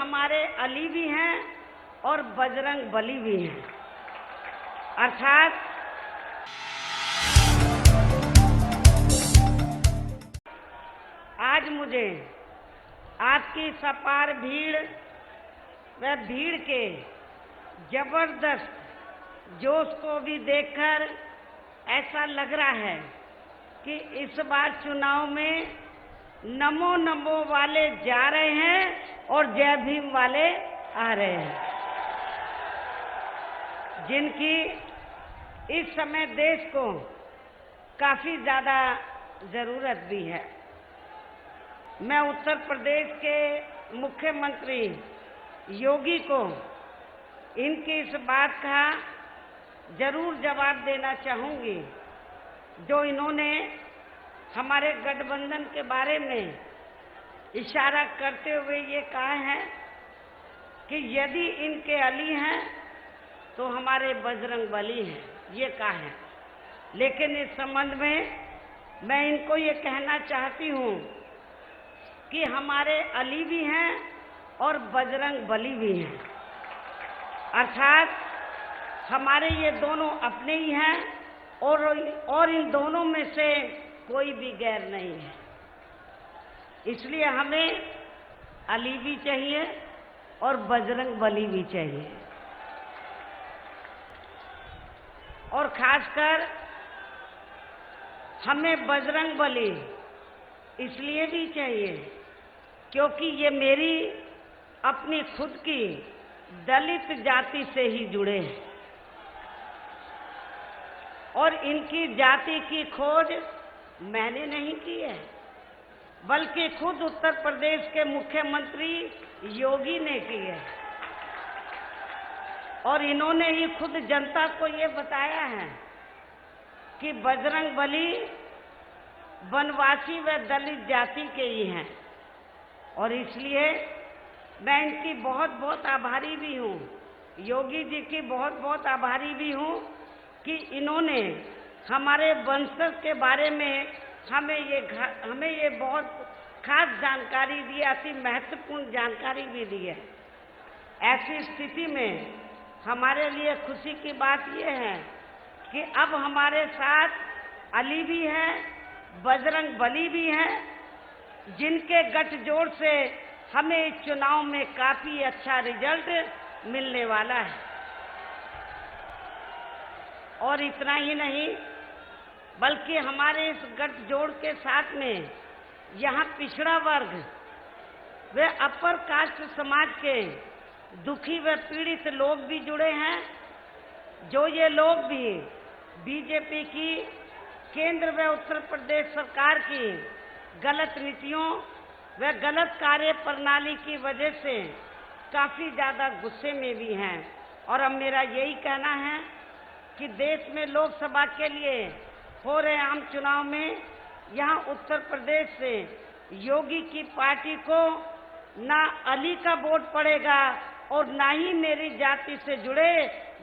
हमारे अली भी हैं और बजरंग बली भी हैं। अर्थात आज मुझे आपकी सपार भीड़ व भीड़ के जबरदस्त जोश को भी देखकर ऐसा लग रहा है कि इस बार चुनाव में नमो नमो वाले जा रहे हैं और जय भीम वाले आ रहे हैं, जिनकी इस समय देश को काफी ज्यादा जरूरत भी है। मैं उत्तर प्रदेश के मुख्यमंत्री योगी को इनकी इस बात का जरूर जवाब देना चाहूंगी, जो इन्होंने हमारे गठबंधन के बारे में इशारा करते हुए ये कहा है कि यदि इनके अली हैं तो हमारे बजरंग बली हैं, ये कहा है। लेकिन इस संबंध में मैं इनको ये कहना चाहती हूँ कि हमारे अली भी हैं और बजरंग बली भी हैं। अर्थात हमारे ये दोनों अपने ही हैं और इन दोनों में से कोई भी गैर नहीं है। इसलिए हमें अली भी चाहिए और बजरंग बली भी चाहिए। और खासकर हमें बजरंग बली इसलिए भी चाहिए क्योंकि ये मेरी अपनी खुद की दलित जाति से ही जुड़े हैं और इनकी जाति की खोज मैंने नहीं की है, बल्कि खुद उत्तर प्रदेश के मुख्यमंत्री योगी ने की है। और इन्होंने ही खुद जनता को ये बताया है कि बजरंग बली वनवासी व दलित जाति के ही हैं। और इसलिए मैं इनकी बहुत बहुत आभारी भी हूँ, योगी जी की बहुत बहुत आभारी भी हूँ कि इन्होंने हमारे वंशज के बारे में हमें ये बहुत खास जानकारी दी, अति महत्वपूर्ण जानकारी भी दी है। ऐसी स्थिति में हमारे लिए खुशी की बात यह है कि अब हमारे साथ अली भी हैं, बजरंग बली भी हैं, जिनके गठजोड़ से हमें इस चुनाव में काफी अच्छा रिजल्ट मिलने वाला है। और इतना ही नहीं, बल्कि हमारे इस गठजोड़ के साथ में यहाँ पिछड़ा वर्ग व अपर कास्ट समाज के दुखी व पीड़ित लोग भी जुड़े हैं, जो ये लोग भी बीजेपी की केंद्र व उत्तर प्रदेश सरकार की गलत नीतियों व गलत कार्य प्रणाली की वजह से काफी ज्यादा गुस्से में भी हैं। और अब मेरा यही कहना है कि देश में लोकसभा के लिए हो रहे आम चुनाव में यहाँ उत्तर प्रदेश से योगी की पार्टी को ना अली का वोट पड़ेगा और ना ही मेरी जाति से जुड़े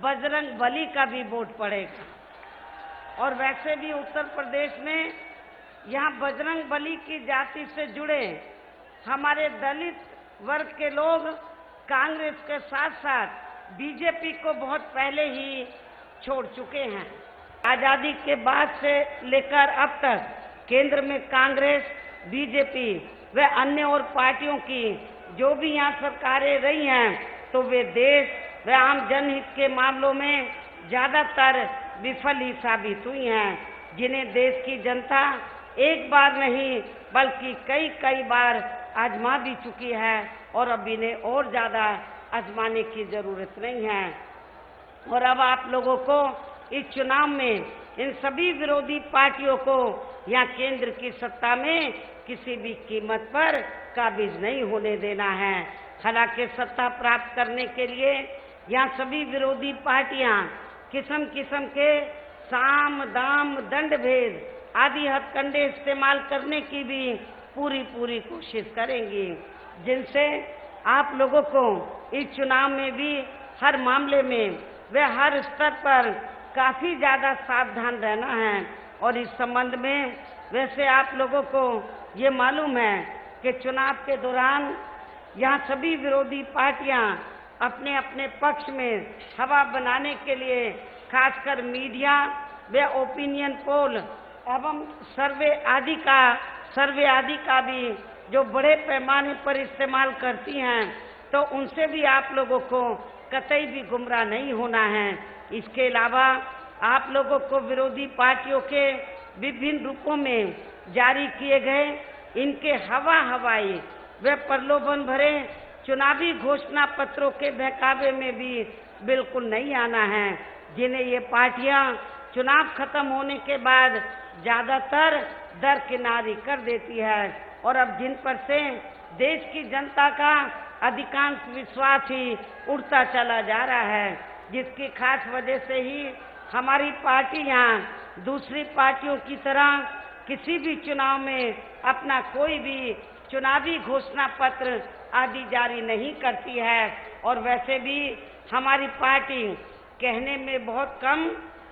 बजरंग बली का भी वोट पड़ेगा। और वैसे भी उत्तर प्रदेश में यहाँ बजरंग बली की जाति से जुड़े हमारे दलित वर्ग के लोग कांग्रेस के साथ साथ बीजेपी को बहुत पहले ही छोड़ चुके हैं। आजादी के बाद से लेकर अब तक केंद्र में कांग्रेस, बीजेपी व अन्य और पार्टियों की जो भी यहाँ सरकारें रही हैं, तो वे देश व आम जनहित के मामलों में ज्यादातर विफल ही साबित हुई हैं, जिन्हें देश की जनता एक बार नहीं बल्कि कई बार आजमा भी चुकी है और अब इन्हें और ज्यादा आजमाने की जरूरत नहीं है। और अब आप लोगों को इस चुनाव में इन सभी विरोधी पार्टियों को यहाँ केंद्र की सत्ता में किसी भी कीमत पर काबिज नहीं होने देना है। हालांकि सत्ता प्राप्त करने के लिए यहाँ सभी विरोधी पार्टियां किस्म किस्म के साम दाम दंड भेद आदि हथकंडे इस्तेमाल करने की भी पूरी कोशिश करेंगी, जिनसे आप लोगों को इस चुनाव में भी हर मामले में व हर स्तर पर काफी ज्यादा सावधान रहना है। और इस संबंध में वैसे आप लोगों को ये मालूम है कि चुनाव के दौरान यहाँ सभी विरोधी पार्टियां अपने अपने पक्ष में हवा बनाने के लिए खासकर मीडिया व ओपिनियन पोल एवं सर्वे आदि का भी जो बड़े पैमाने पर इस्तेमाल करती हैं, तो उनसे भी आप लोगों को कतई भी गुमराह नहीं होना है। इसके अलावा आप लोगों को विरोधी पार्टियों के विभिन्न रूपों में जारी किए गए इनके हवाई व प्रलोभन भरे चुनावी घोषणा पत्रों के बहकावे में भी बिल्कुल नहीं आना है, जिन्हें ये पार्टियां चुनाव खत्म होने के बाद ज्यादातर दरकिनारी कर देती है और अब जिन पर से देश की जनता का अधिकांश विश्वास ही उड़ता चला जा रहा है, जिसकी खास वजह से ही हमारी पार्टी यहाँ दूसरी पार्टियों की तरह किसी भी चुनाव में अपना कोई भी चुनावी घोषणा पत्र आदि जारी नहीं करती है और वैसे भी हमारी पार्टी कहने में बहुत कम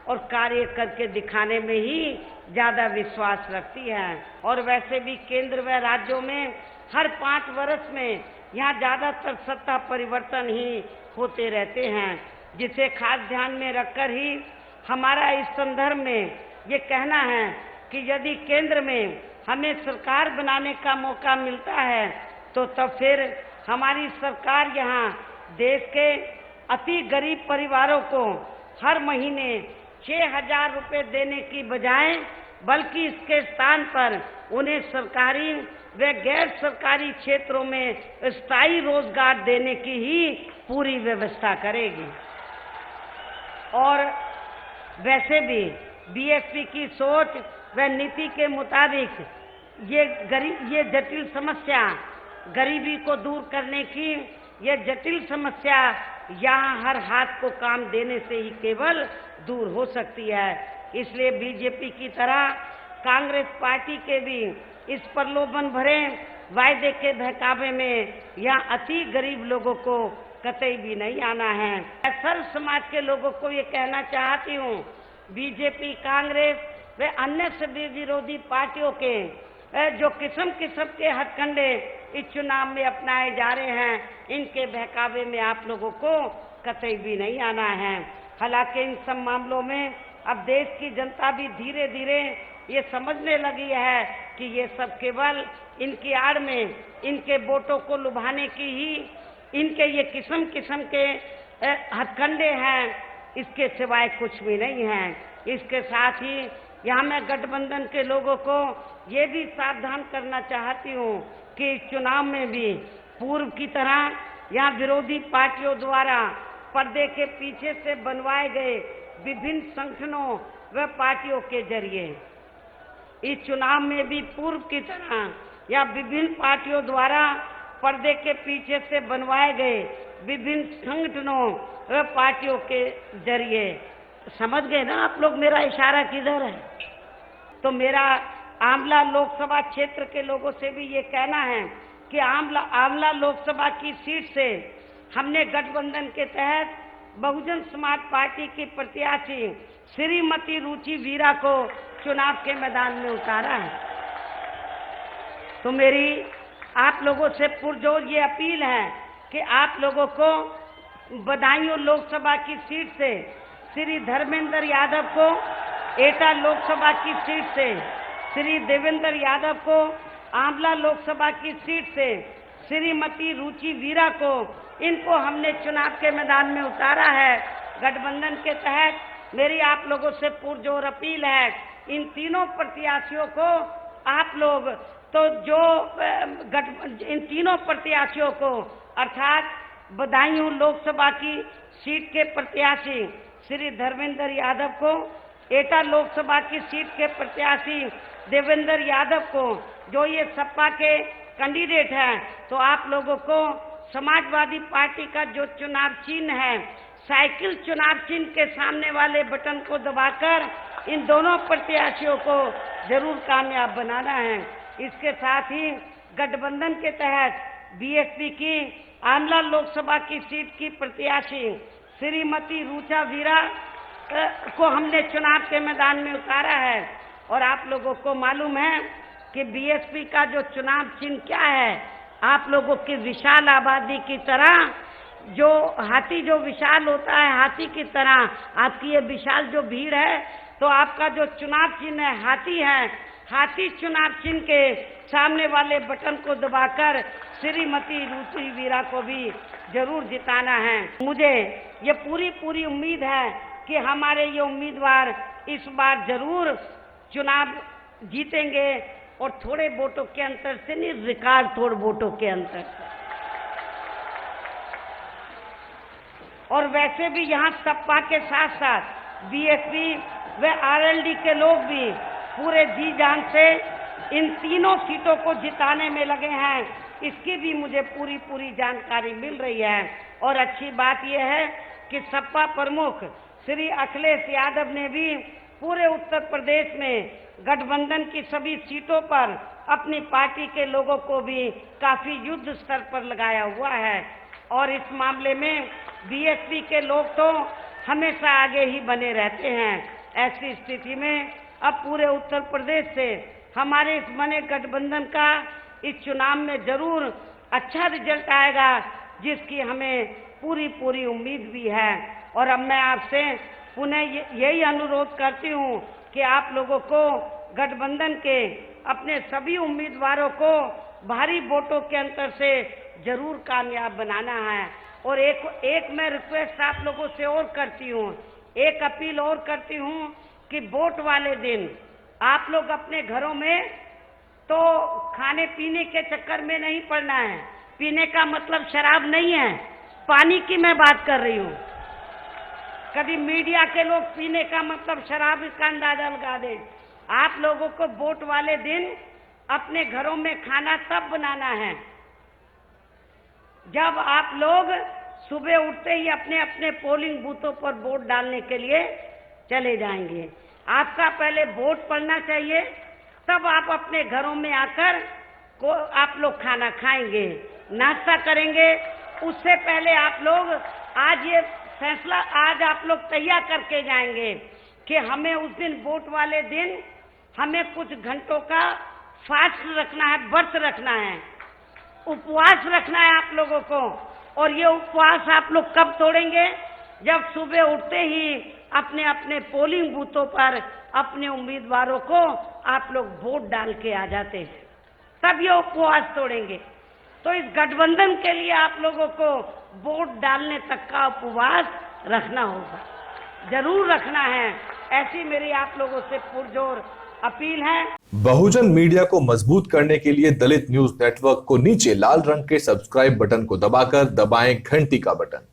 और कार्य करके दिखाने में ही ज्यादा विश्वास रखती है। और वैसे भी केंद्र व राज्यों में हर 5 वर्ष में यहाँ ज्यादातर सत्ता परिवर्तन ही होते रहते हैं, जिसे खास ध्यान में रखकर ही हमारा इस संदर्भ में ये कहना है कि यदि केंद्र में हमें सरकार बनाने का मौका मिलता है तो तब फिर हमारी सरकार यहाँ देश के अति गरीब परिवारों को हर महीने 6,000 रुपये देने की बजाय बल्कि इसके स्थान पर उन्हें सरकारी व गैर सरकारी क्षेत्रों में स्थायी रोजगार देने की ही पूरी व्यवस्था करेगी। और वैसे भी बीएसपी की सोच व नीति के मुताबिक ये जटिल समस्या गरीबी को दूर करने की ये जटिल समस्या यहाँ हर हाथ को काम देने से ही केवल दूर हो सकती है। इसलिए बीजेपी की तरह कांग्रेस पार्टी के भी इस प्रलोभन भरे वायदे के बहकावे में यहाँ अति गरीब लोगों को कतई भी नहीं आना है। मैं सर्व समाज के लोगों को ये कहना चाहती हूँ, बीजेपी, कांग्रेस व अन्य सभी विरोधी पार्टियों के जो किस्म के हथकंडे इस चुनाव में अपनाए जा रहे हैं, इनके बहकावे में आप लोगों को कतई भी नहीं आना है। हालांकि इन सब मामलों में अब देश की जनता भी धीरे धीरे ये समझने लगी है कि ये सब केवल इनकी आड़ में इनके वोटों को लुभाने की ही इनके ये किस्म के हथकंडे हैं, इसके सिवाय कुछ भी नहीं है। इसके साथ ही यहाँ मैं गठबंधन के लोगों को ये भी सावधान करना चाहती हूँ कि इस चुनाव में भी पूर्व की तरह यहाँ विरोधी पार्टियों द्वारा पर्दे के पीछे से बनवाए गए विभिन्न संगठनों व पार्टियों के जरिए इस चुनाव में भी पूर्व की तरह या विभिन्न पार्टियों द्वारा पर्दे के पीछे से बनवाए गए विभिन्न संगठनों व पार्टियों के जरिए, समझ गए ना आप लोग मेरा इशारा किधर है? तो मेरा आमला लोकसभा क्षेत्र के लोगों से भी ये कहना है कि आमला लोकसभा की सीट से हमने गठबंधन के तहत बहुजन समाज पार्टी की प्रत्याशी श्रीमती रुचि वीरा को चुनाव के मैदान में उतारा है। तो मेरी आप लोगों से पुरजोर ये अपील है कि आप लोगों को बदायूं लोकसभा की सीट से श्री धर्मेंद्र यादव को, एटा लोकसभा की सीट से श्री देवेंद्र यादव को, आंवला लोकसभा की सीट से श्रीमती रुचि वीरा को, इनको हमने चुनाव के मैदान में उतारा है। गठबंधन के तहत मेरी आप लोगों से पुरजोर अपील है, इन तीनों प्रत्याशियों को आप लोग इन तीनों प्रत्याशियों को अर्थात बदायूं लोकसभा की सीट के प्रत्याशी श्री धर्मेंद्र यादव को, एटा लोकसभा की सीट के प्रत्याशी देवेंद्र यादव को, जो ये सपा के कैंडिडेट हैं, तो आप लोगों को समाजवादी पार्टी का जो चुनाव चिन्ह है, साइकिल चुनाव चिन्ह के सामने वाले बटन को दबाकर इन दोनों प्रत्याशियों को जरूर कामयाब बनाना है। इसके साथ ही गठबंधन के तहत बीएसपी की आंवला लोकसभा की सीट की प्रत्याशी श्रीमती रुचा वीरा को हमने चुनाव के मैदान में उतारा है। और आप लोगों को मालूम है कि बीएसपी का जो चुनाव चिन्ह क्या है, आप लोगों की विशाल आबादी की तरह, जो हाथी जो विशाल होता है हाथी की तरह आपकी ये विशाल जो भीड़ है, तो आपका जो चुनाव चिन्ह है हाथी है, हाथी चुनाव चिन्ह के सामने वाले बटन को दबाकर श्रीमती रुचि वीरा को भी जरूर जिताना है। मुझे ये पूरी उम्मीद है कि हमारे ये उम्मीदवार इस बार जरूर चुनाव जीतेंगे, और थोड़े वोटों के अंतर से नहीं, रिकॉर्ड तोड़ वोटों के अंतर से। और वैसे भी यहाँ सपा के साथ साथ बीएसपी व आरएलडी के लोग भी पूरे जी जान से इन तीनों सीटों को जिताने में लगे हैं, इसकी भी मुझे पूरी जानकारी मिल रही है। और अच्छी बात यह है कि सपा प्रमुख श्री अखिलेश यादव ने भी पूरे उत्तर प्रदेश में गठबंधन की सभी सीटों पर अपनी पार्टी के लोगों को भी काफी युद्ध स्तर पर लगाया हुआ है, और इस मामले में बीएसपी के लोग तो हमेशा आगे ही बने रहते हैं। ऐसी स्थिति में अब पूरे उत्तर प्रदेश से हमारे इस बने गठबंधन का इस चुनाव में जरूर अच्छा रिजल्ट आएगा, जिसकी हमें पूरी उम्मीद भी है। और अब मैं आपसे पुनः यही अनुरोध करती हूँ कि आप लोगों को गठबंधन के अपने सभी उम्मीदवारों को भारी वोटों के अंतर से जरूर कामयाब बनाना है। और एक मैं रिक्वेस्ट आप लोगों से और करती हूँ, एक अपील और करती हूँ कि वोट वाले दिन आप लोग अपने घरों में तो खाने पीने के चक्कर में नहीं पड़ना है। पीने का मतलब शराब नहीं है, पानी की मैं बात कर रही हूँ। कभी मीडिया के लोग पीने का मतलब शराब का अंदाजा लगा दे। आप लोगों को वोट वाले दिन अपने घरों में खाना तब बनाना है जब आप लोग सुबह उठते ही अपने अपने पोलिंग बूथों पर वोट डालने के लिए चले जाएंगे। आपका पहले वोट पड़ना चाहिए, तब आप अपने घरों में आकर को आप लोग खाना खाएंगे, नाश्ता करेंगे। उससे पहले आप लोग आज ये फैसला आज आप लोग तैयार करके जाएंगे कि हमें उस दिन वोट वाले दिन हमें कुछ घंटों का फास्ट रखना है, व्रत रखना है, उपवास रखना है आप लोगों को। और ये उपवास आप लोग कब तोड़ेंगे? जब सुबह उठते ही अपने अपने पोलिंग बूथों पर अपने उम्मीदवारों को आप लोग वोट डाल के आ जाते हैं, तब ये उपवास तोड़ेंगे। तो इस गठबंधन के लिए आप लोगों को वोट डालने तक का उपवास रखना होगा, जरूर रखना है। ऐसी मेरी आप लोगों से पुरजोर अपील है। बहुजन मीडिया को मजबूत करने के लिए दलित न्यूज नेटवर्क को नीचे लाल रंग के सब्सक्राइब बटन को दबाकर दबाएं घंटी का बटन।